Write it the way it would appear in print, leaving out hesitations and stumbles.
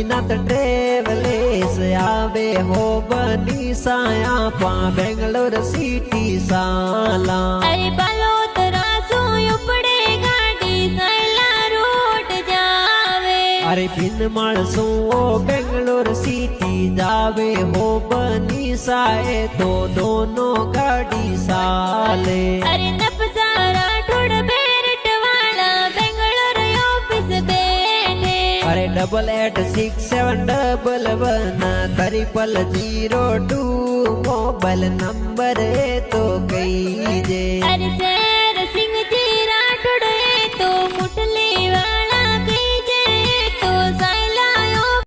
गोपीनाथ ट्रेवलेस आवे हो बनी साया पा बेंगलोर सिटी साला। अरे बालोतरा सो उपड़े गाड़ी सैला रूट जावे। अरे बिन माणसों वो बेंगलोर सिटी जावे हो बनी साए तो दोनों गाड़ी साले। अरे नपसारा ठोड़ बेरट वाला बेंगलोर ऑफिस बैठे। अरे 886711 मोबाइल नंबर है तो कही जे। अरे शेर सिंह जी